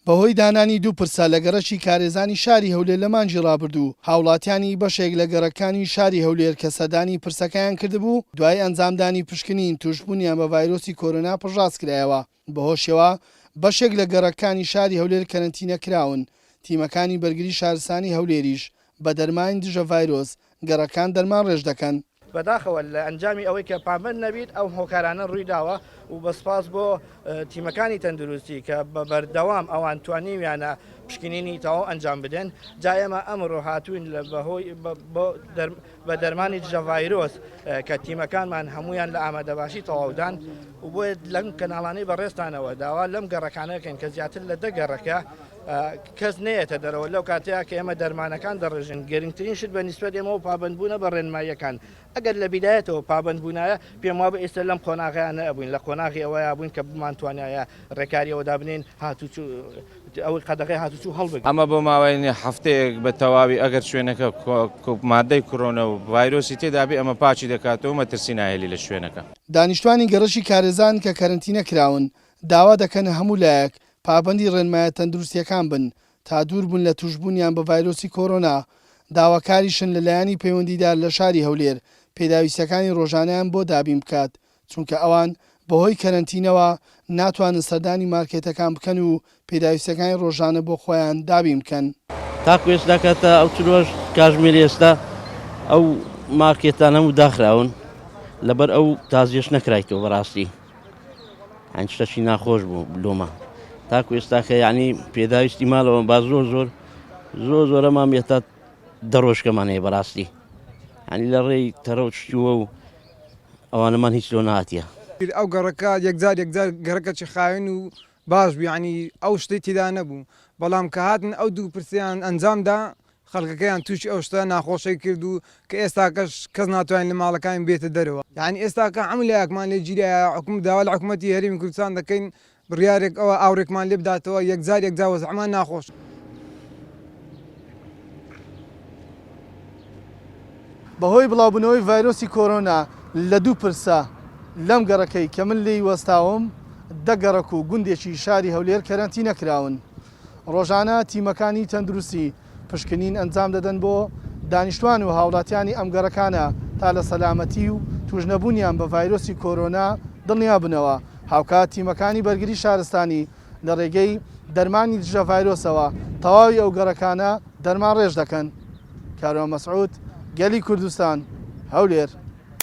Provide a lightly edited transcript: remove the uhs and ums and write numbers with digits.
بەهۆی دانانی دوو پرسە لە گەڕەکی کارێزانی شاری هەولێر لە مانجی ڕابردوو هاوڵاتیانی بەشێک لە گەڕەکانی شاری هەولێر کە سەردانی پرسەکەیان کردبوو دوای ئەنجامدانی پشکنین توشبوونیان بە ڤایرۆسی کۆرۆنا پڕژاست کرایەوە بەهۆشەوە بەشێک لە گەڕەکانی شاری هەولێر کەرەنتینە کراون تیمەکانی بەرگری شارستانی هەولێریش بە دەرمانی دژە ڤایرۆس گەڕەکان دەرمان ڕێژ دەکەن. بەداخەوە لە ئەنجامی ئەوەی کە پابند نەبیت ئەو هۆکارانە ڕووی داوە و بەسپاس بۆ تیمەکانی تەندروستی کە بە بەردەوام ئەوان توانیویانە پشکنینی تەواو ئەنجام بدەن جا ئێمە ئەمڕۆ هاتوین لە بەهۆی بە دەرمانی دژە ڤایرۆس کە تیمەکانمان هەمویان لە ئامادەباشی تەواودان و بۆیە لەم کەناڵانەی بەڕێستانەوە داوا لەم گەڕەکانەکەن کە زیاتر لە دەگەڕەکە کەس نەیەتە دەرەوە لەو کاتەیە کە ئێمە دەرمانەکان دەڕژن گەرنگترین شت بە نیسبەت ئێمەوە پابندبوونە بە ڕێنماییەکان ئەگەر لە بیدایەتەوە پابندبوونایە پێم وابە ئێستا لەم قۆناغیانە ئەبووین لە قۆناغی ئەوەیە بووین کە بمانتوانایە ڕێکاریەوەدا بنین ئەو قەدەغی هاتوچوو هەڵبگرین. ئەمە بۆ ماوەی هەفتەیەک بە تەواوی ئەگەر شوێنەکە مادەی کۆرۆنە و ڤایرۆسی تێدابێ ئەمە پاچی دەکاتەوە مەترسی ناهێلی لە شوێنەکە. دانیشتوانی گەڕەشی کارێزان کە کەرەنتینە کراون داوا دەکەن هەموو لایەک پابندی ڕێنمایە تەندروستیەکان بن تا دوور بوون لە توشبوونیان بە ڤایرۆسی کۆرۆنا داواکاریشن لەلایەنی پەیوەندیدار لە شاری هەولێر پێداویستەکانی ڕۆژانەیان بۆ دابین بکات چونکە ئەوان بەهۆی کەرەنتینەوە ناتوانن سەردانی مارکێتەکان بکەن و پێداویستەکانی ڕۆژانە بۆ خۆیان دابین بکەن. تاکو ئێستا کاتە ئەو چ کاتژمێری ئێستا ئەو مارکێتان هەموو داخراون لەبەر ئەو تازیێش نەکرایتەوە بەڕاستی هەند شتەشی ناخۆش بوو بلومە تاکو ئێستاکە یعنی پێداویستی ماڵەوە با زۆر ئەمامێتە دەڕۆژکەمان هەیە بەڕاستی هەنی لە ڕێی تەرە شتیوە و ئەوانەمان هیچ لۆ نهاتیە. ئەو گەڕەکە یەکجار گەڕەکە چ خاوێن و باش بوو ینی ئەو شتەی تێدا نەبوو بەڵام کە هاتن ئەو دوو پرسیان ئەنجامدا خەڵکەکەیان تووشی ئەو شتە ناخۆشەی کرد و کە ئێستاکەش کەس ناتوانین لە ماڵەکان بێتە دەرەوە یعنی ئێستاکە هەموو لایەکمان لێ گیرایە حکومت داوا لە حکوومەتی هەرێمی کوردستان دەکەین بڕیارێک ئەوە ئاورێکمان لێ بداتەوە یەکجار وەزعمان ناخۆش. بەهۆی بڵاوبوونەوەی ڤایرۆسی کۆرۆنا لە دوو پرسە لەم گەڕەکەی کە من لێی وەستاوم دەگەڕک و گوندێکی شاری هەولێر کەرەنتینە کراون. ڕۆژانە تیمەکانی تەندروستی پشکنین ئەنجام دەدەن بۆ دانیشتوان و هاوڵاتیانی ئەم گەڕەکانە تا لە سەلامەتی و توژنەبوونیان بە ڤایرۆسی کۆرۆنا دڵنیا بنەوە. هاوکات تیمەکانی بەرگری شارستانی لە ڕێگەی دەرمانی دژە ڤایرۆسەوە تەواوی ئەو گەڕەکانە دەرمان ڕێژ دەکەن. کاروان مەسعود، گەلی کوردستان، هەولێر.